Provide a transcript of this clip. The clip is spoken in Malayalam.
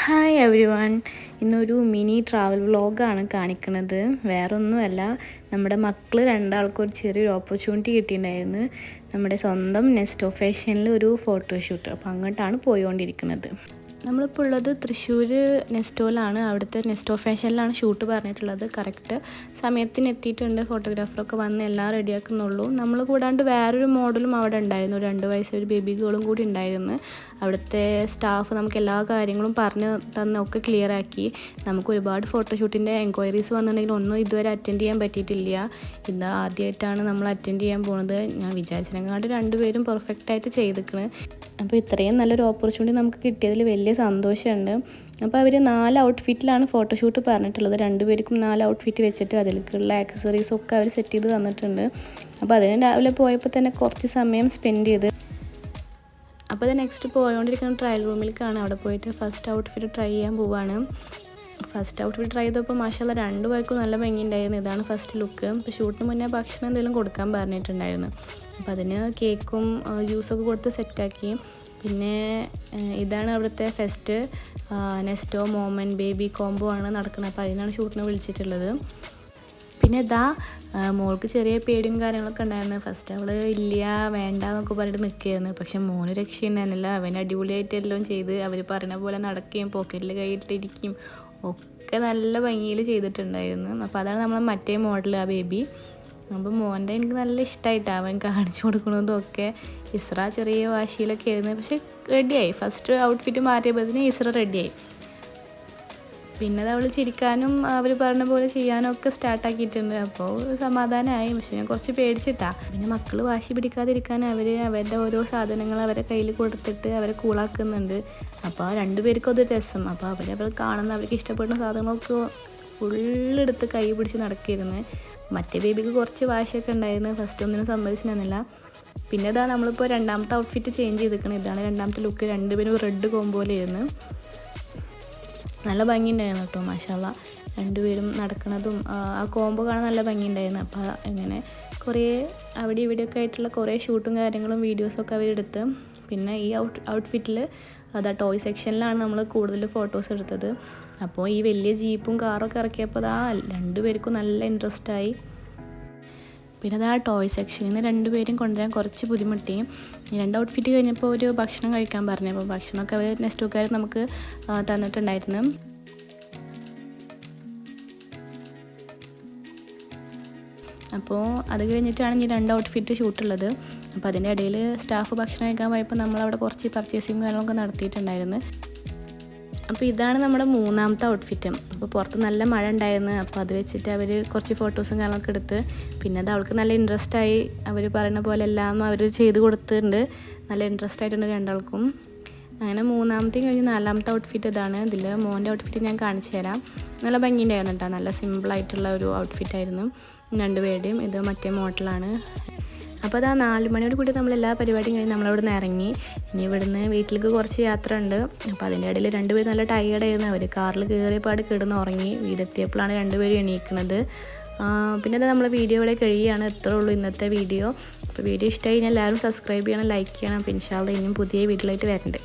ഹായ് എവരി വൺ, ഇന്നൊരു മിനി ട്രാവൽ വ്ളോഗാണ് കാണിക്കുന്നത്. വേറൊന്നുമല്ല, നമ്മുടെ മക്കൾ രണ്ടാൾക്കും ഒരു ചെറിയൊരു ഓപ്പർച്യൂണിറ്റി കിട്ടിയിട്ടുണ്ടായിരുന്നു. നമ്മുടെ സ്വന്തം നെസ്റ്റോ ഫാഷനിൽ ഒരു ഫോട്ടോഷൂട്ട്. അപ്പോൾ അങ്ങോട്ടാണ് പോയിക്കൊണ്ടിരിക്കുന്നത്. നമ്മളിപ്പോൾ ഉള്ളത് തൃശ്ശൂർ നെസ്റ്റോയിലാണ്. അവിടുത്തെ നെസ്റ്റോ ഫാഷനിലാണ് ഷൂട്ട് പറഞ്ഞിട്ടുള്ളത്. കറക്റ്റ് സമയത്തിന് എത്തിയിട്ടുണ്ട്. ഫോട്ടോഗ്രാഫറൊക്കെ വന്ന് എല്ലാം റെഡിയാക്കുന്നുള്ളൂ. നമ്മൾ കൂടാണ്ട് വേറൊരു മോഡലും അവിടെ ഉണ്ടായിരുന്നു. 2 വയസ്സൊരു ബേബി ഗേളും കൂടി ഉണ്ടായിരുന്നു. അവിടുത്തെ സ്റ്റാഫ് നമുക്ക് എല്ലാ കാര്യങ്ങളും പറഞ്ഞ് തന്നൊക്കെ ക്ലിയറാക്കി. നമുക്ക് ഒരുപാട് ഫോട്ടോഷൂട്ടിൻ്റെ എൻക്വയറീസ് വന്നിട്ടുണ്ടെങ്കിൽ ഒന്നും ഇതുവരെ അറ്റൻഡ് ചെയ്യാൻ പറ്റിയിട്ടില്ല. ഇന്ന് ആദ്യമായിട്ടാണ് നമ്മൾ അറ്റൻഡ് ചെയ്യാൻ പോകുന്നത്. ഞാൻ വിചാരിച്ചതിനെക്കാണ്ട് 2 പേരും പെർഫെക്റ്റായിട്ട് ചെയ്തിരിക്കണ്. അപ്പോൾ ഇത്രയും നല്ലൊരു ഓപ്പർച്യൂണിറ്റി നമുക്ക് കിട്ടിയതിൽ വലിയ സന്തോഷമുണ്ട്. അപ്പോൾ അവർ 4 ഔട്ട്ഫിറ്റിലാണ് ഫോട്ടോഷൂട്ട് പറഞ്ഞിട്ടുള്ളത്. 2 പേർക്കും 4 ഔട്ട്ഫിറ്റ് വെച്ചിട്ട് അതിലേക്കുള്ള ആക്സസറീസൊക്കെ അവർ സെറ്റ് ചെയ്ത് തന്നിട്ടുണ്ട്. അപ്പോൾ അതിന് രാവിലെ പോയപ്പോൾ തന്നെ കുറച്ച് സമയം സ്പെൻഡ് ചെയ്ത്. അപ്പോൾ അത് നെക്സ്റ്റ് പോയോണ്ടിരിക്കുന്ന ട്രയൽ റൂമിലേക്കാണ്. അവിടെ പോയിട്ട് ഫസ്റ്റ് ഔട്ട്ഫിറ്റ് ട്രൈ ചെയ്യാൻ പോവാണ്. ഫസ്റ്റ് ഔട്ട്ഫിറ്റ് ട്രൈ ചെയ്തപ്പോൾ മാഷാഅല്ലാഹ് 2 പേർക്കും നല്ല ഭംഗിയുണ്ടായിരുന്നു. ഇതാണ് ഫസ്റ്റ് ലുക്ക്. അപ്പോൾ ഷൂട്ടിന് മുന്നേ ഭക്ഷണം എന്തെങ്കിലും കൊടുക്കാൻ പറഞ്ഞിട്ടുണ്ടായിരുന്നു. അപ്പോൾ അതിന് കേക്കും ജ്യൂസൊക്കെ കൊടുത്ത് സെറ്റാക്കി. പിന്നെ ഇതാണ് അവിടുത്തെ first Nesto Moman baby combo ആണ് നടക്കുന്നത്. അപ്പോൾ അതിനാണ് ഷൂട്ടിന് വിളിച്ചിട്ടുള്ളത്. പിന്നെ മോൾക്ക് ചെറിയ പേടിയും കാര്യങ്ങളൊക്കെ ഉണ്ടായിരുന്നു. ഫസ്റ്റ് അവൾ ഇല്ല വേണ്ട എന്നൊക്കെ പറഞ്ഞിട്ട് നിൽക്കുകയായിരുന്നു. പക്ഷെ മോന് രക്ഷയുണ്ടായിരുന്നില്ല. അവൻ അടിപൊളിയായിട്ട് എല്ലാം ചെയ്ത് അവർ പറയുന്ന പോലെ നടക്കുകയും പോക്കറ്റിൽ കൈയിട്ടിരിക്കുകയും ഒക്കെ നല്ല ഭംഗിയിൽ ചെയ്തിട്ടുണ്ടായിരുന്നു. അപ്പോൾ അതാണ് നമ്മളെ മറ്റേ മോഡൽ, ആ ബേബി. അപ്പോൾ മോൻ്റെ എനിക്ക് നല്ല ഇഷ്ടമായിട്ടാണ് അവൻ കാണിച്ചു കൊടുക്കുന്നതും ഒക്കെ. ഇസ്ര ചെറിയ വാശിയിലൊക്കെ ആയിരുന്നു. പക്ഷെ റെഡിയായി. ഫസ്റ്റ് ഔട്ട്ഫിറ്റ് മാറ്റിയപ്പോഴത്തേന് ഇസ്ര റെഡിയായി. പിന്നെ അത് അവൾ ചിരിക്കാനും അവർ പറഞ്ഞ പോലെ ചെയ്യാനും ഒക്കെ സ്റ്റാർട്ടാക്കിയിട്ടുണ്ട്. അപ്പോൾ സമാധാനമായി. പക്ഷെ ഞാൻ കുറച്ച് പേടിച്ചിട്ടാണ്. പിന്നെ മക്കൾ വാശി പിടിക്കാതിരിക്കാൻ അവരുടെ ഓരോ സാധനങ്ങൾ അവരെ കയ്യിൽ കൊടുത്തിട്ട് അവരെ കൂളാക്കുന്നുണ്ട്. അപ്പോൾ 2 പേർക്കും അതൊരു രസം. അപ്പോൾ അവർ കാണുന്ന അവർക്ക് ഇഷ്ടപ്പെടുന്ന സാധനങ്ങളൊക്കെ ഫുള്ളെടുത്ത് കൈ പിടിച്ച് നടക്കിയിരുന്നു. മറ്റേ ബേബിക്ക് കുറച്ച് വാശിയൊക്കെ ഉണ്ടായിരുന്നു. ഫസ്റ്റ് ഒന്നിനും സമ്മതിച്ചിരുന്നില്ല. പിന്നെ നമ്മളിപ്പോൾ 2ാമത്തെ ഔട്ട്ഫിറ്റ് ചേഞ്ച് ചെയ്തിരിക്കണം. ഇതാണ് 2ാമത്തെ ലുക്ക്. 2 പേരും റെഡ് കോംബോയിലായിരുന്നു. നല്ല ഭംഗിയുണ്ടായിരുന്നു കേട്ടോ, മാഷാഅല്ലാഹ്. 2 പേരും നടക്കുന്നതും ആ കോംബോ കാണാൻ നല്ല ഭംഗിയുണ്ടായിരുന്നു. അപ്പോൾ ഇങ്ങനെ കുറേ അവിടെ ഇവിടെയൊക്കെ ആയിട്ടുള്ള കുറേ ഷൂട്ടും കാര്യങ്ങളും വീഡിയോസൊക്കെ അവരെടുത്ത്. പിന്നെ ഈ ഔട്ട്ഫിറ്റിൽ ടോയ് സെക്ഷനിലാണ് നമ്മൾ കൂടുതൽ ഫോട്ടോസ് എടുത്തത്. അപ്പോൾ ഈ വലിയ ജീപ്പും കാറൊക്കെ ഇറക്കിയപ്പോൾ 2 പേർക്കും നല്ല ഇൻട്രസ്റ്റായി. പിന്നെ ടോയ് സെക്ഷനിൽ നിന്ന് 2 പേരും കൊണ്ടുവരാൻ കുറച്ച് ബുദ്ധിമുട്ടി. 2 ഔട്ട്ഫിറ്റ് കഴിഞ്ഞപ്പോൾ ഒരു ഭക്ഷണം കഴിക്കാൻ പറഞ്ഞു. അപ്പോൾ ഭക്ഷണമൊക്കെ അവർ നെസ്റ്റോക്കാർ നമുക്ക് തന്നിട്ടുണ്ടായിരുന്നു. അപ്പോൾ അത് കഴിഞ്ഞിട്ടാണ് ഈ 2 ഔട്ട്ഫിറ്റ് ഷൂട്ടുള്ളത്. അപ്പോൾ അതിൻ്റെ ഇടയിൽ സ്റ്റാഫ് ഭക്ഷണം കഴിക്കാൻ പോയപ്പോൾ നമ്മളവിടെ കുറച്ച് പർച്ചേസിങ് കാര്യങ്ങളൊക്കെ നടത്തിയിട്ടുണ്ടായിരുന്നു. അപ്പോൾ ഇതാണ് നമ്മുടെ 3ാമത്തെ ഔട്ട്ഫിറ്റ്. അപ്പോൾ പുറത്ത് നല്ല മഴ ഉണ്ടായിരുന്നു. അപ്പോൾ അത് വെച്ചിട്ട് അവർ കുറച്ച് ഫോട്ടോസും കാര്യങ്ങളൊക്കെ എടുത്ത്. പിന്നെ അവൾക്ക് നല്ല ഇൻട്രസ്റ്റായി. അവർ പറയുന്ന പോലെ എല്ലാം അവർ ചെയ്ത് കൊടുത്തിട്ടുണ്ട്. നല്ല ഇൻട്രസ്റ്റ് ആയിട്ടുണ്ട് 2ആൾക്കും. അങ്ങനെ 3ാമത്തെയും കഴിഞ്ഞ് 4ാമത്തെ ഔട്ട്ഫിറ്റ് ഇതാണ്. ഇതിൽ മോൻ്റെ ഔട്ട്ഫിറ്റ് ഞാൻ കാണിച്ചു തരാം. നല്ല ഭംഗിയുണ്ടായിരുന്നു കേട്ടോ. നല്ല സിമ്പിളായിട്ടുള്ള ഒരു ഔട്ട്ഫിറ്റായിരുന്നു 2 പേരുടെയും. ഇത് മറ്റേ മോഡലാണ്. അപ്പോൾ 4 മണിയോട് കൂടി നമ്മളെല്ലാ പരിപാടിയും കഴിഞ്ഞ് നമ്മളവിടെ നിന്ന് ഇറങ്ങി. ഇനി ഇവിടുന്ന് വീട്ടിലേക്ക് കുറച്ച് യാത്ര ഉണ്ട്. അപ്പോൾ അതിൻ്റെ ഇടയിൽ 2 പേരും നല്ല ടയേർഡായിരുന്നു. അവർ കാറിൽ കയറിയപാട് കിടന്ന് ഉറങ്ങി. വീടെത്തിയപ്പോഴാണ് 2 പേരും എണീക്കുന്നത്. പിന്നെ നമ്മൾ വീഡിയോ ഇവിടെ കഴിയുകയാണ്. ഇത്രേ ഉള്ളൂ ഇന്നത്തെ വീഡിയോ. അപ്പോൾ വീഡിയോ ഇഷ്ടമായി കഴിഞ്ഞാൽ എല്ലാവരും സബ്സ്ക്രൈബ് ചെയ്യണം, ലൈക്ക് ചെയ്യണം. അപ്പോൾ ഇൻഷാ അല്ലാഹ് ഇനിയും പുതിയ വീഡിയോയിലായിട്ട് വരണ്ട്.